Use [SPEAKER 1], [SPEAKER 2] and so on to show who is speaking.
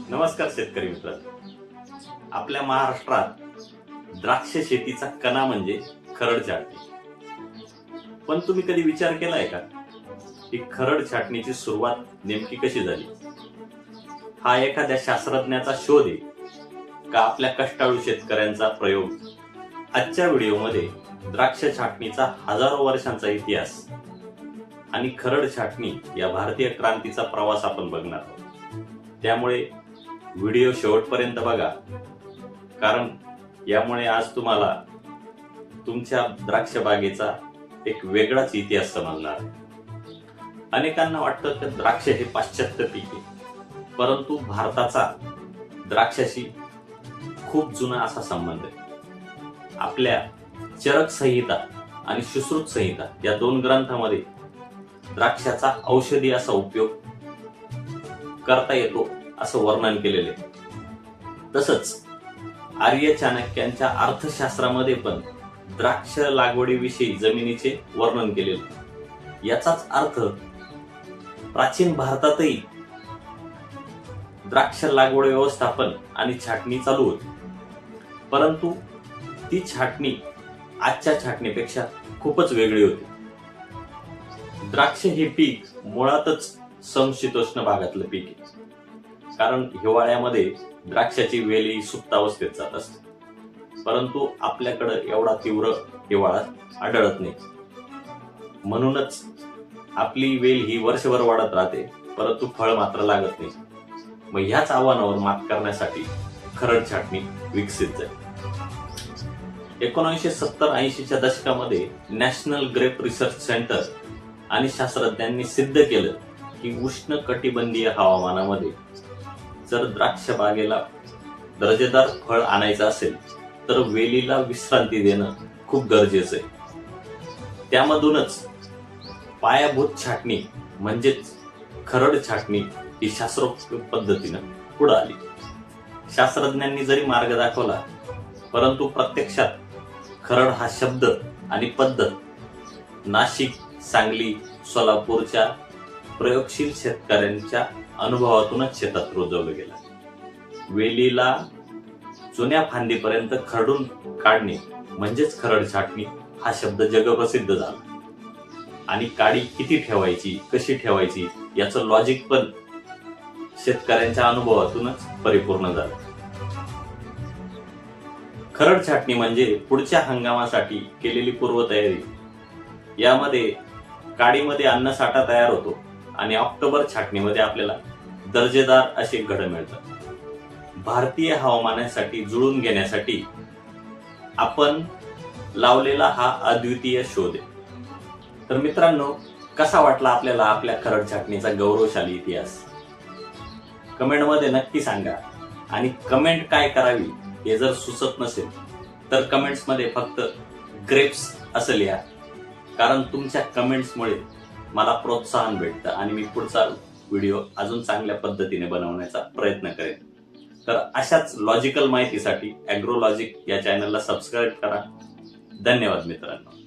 [SPEAKER 1] नमस्कार शेतकरी मित्रांनो. आपल्या महाराष्ट्रात द्राक्ष शेतीचा कणा म्हणजे खरड छाटणी. पण तुम्ही कधी विचार केलाय का की खरड छाटणीची सुरुवात नेमकी कशी झाली? हा एखाद्या शास्त्रज्ञाचा शोध आहे का आपल्या कष्टाळू शेतकऱ्यांचा प्रयोग? आजच्या व्हिडिओमध्ये द्राक्ष छाटणीचा हजारो वर्षांचा इतिहास आणि खरड छाटणी या भारतीय क्रांतीचा प्रवास आपण बघणार आहोत. त्यामुळे व्हिडिओ शेवटपर्यंत बघा, कारण यामुळे आज तुम्हाला तुमच्या द्राक्ष बागेचा एक वेगळाच इतिहास समजणार आहे. अनेकांना वाटतं की द्राक्ष हे पाश्चात्य पीक आहे, परंतु भारताचा द्राक्षाशी खूप जुना असा संबंध आहे. आपल्या चरक संहिता आणि सुश्रुत संहिता या दोन ग्रंथामध्ये द्राक्षाचा औषधी असा उपयोग करता येतो असं वर्णन केलेले. तसंच आर्य चाणक्यांच्या अर्थशास्त्रामध्ये पण द्राक्ष लागवडीविषयी जमिनीचे वर्णन केलेले. याचाच अर्थ प्राचीन भारतातही द्राक्ष लागवड व्यवस्थापन आणि छाटणी चालू होती, परंतु ती छाटणी आजच्या छाटणीपेक्षा खूपच वेगळी होती. द्राक्ष हे पीक मुळातच समशीतोष्ण भागातलं पीक आहे, कारण हिवाळ्यामध्ये द्राक्षाची वेली सुप्तावस्थेत जात असते, परंतु आपल्याकडे एवढा तीव्र हिवाळा आढळत नाही. म्हणूनच आपली वेल ही वर्षभर वाढत राहते, परंतु फळ मात्र लागत नाही. मग ह्याच आव्हानावर मात करण्यासाठी खरड छाटणी विकसित झाली. 1970-80च्या दशकामध्ये नॅशनल ग्रेप रिसर्च सेंटर आणि शास्त्रज्ञांनी सिद्ध केलं की उष्ण कटिबंधीय हवामानामध्ये जर द्राक्ष बागेला दर्जेदार फळ आणायचं असेल तर वेलीला विश्रांती देणं खूप गरजेचं आहे. त्यामधूनच पायाभूत छाटणी म्हणजेच खरड छाटणी ही शास्त्रोक्त पद्धतीनं पुढे आली. शास्त्रज्ञांनी जरी मार्ग दाखवला, परंतु प्रत्यक्षात खरड हा शब्द आणि पद्धत नाशिक, सांगली, सोलापूरच्या प्रयोगशील शेतकऱ्यांच्या अनुभवातूनच शेतात रुजवलं गेलं. वेलीला जुन्या फांदीपर्यंत खरडून काढणे म्हणजेच खरड छाटणी हा शब्द जगप्रसिद्ध झाला. आणि काडी किती ठेवायची, कशी ठेवायची याचं लॉजिक पण शेतकऱ्यांच्या अनुभवातूनच परिपूर्ण झालं. खरड छाटणी म्हणजे पुढच्या हंगामासाठी केलेली पूर्वतयारी. यामध्ये काडीमध्ये अन्नसाठा तयार होतो आणि ऑक्टोबर छाटणीमध्ये आपल्याला दर्जेदार असे घड मिळतात. भारतीय हवामानासाठी जुळून घेण्यासाठी आपण लावलेला हा अद्वितीय शोध आहे. तर मित्रांनो, कसा वाटला आपल्याला आपल्या खरड छाटणीचा गौरवशाली इतिहास? कमेंटमध्ये नक्की सांगा. आणि कमेंट काय करावी हे जर सुचत नसेल तर कमेंट्समध्ये फक्त ग्रेप्स असं लिहा, कारण तुमच्या कमेंट्समुळे मला प्रोत्साहन भेटतं आणि मी पुढचा व्हिडिओ अजून चांगल्या पद्धतीने बनवण्याचा प्रयत्न करेन. तर अशाच लॉजिकल माहितीसाठी ॲग्रोलॉजिक या चॅनलला सबस्क्राईब करा. धन्यवाद मित्रांनो.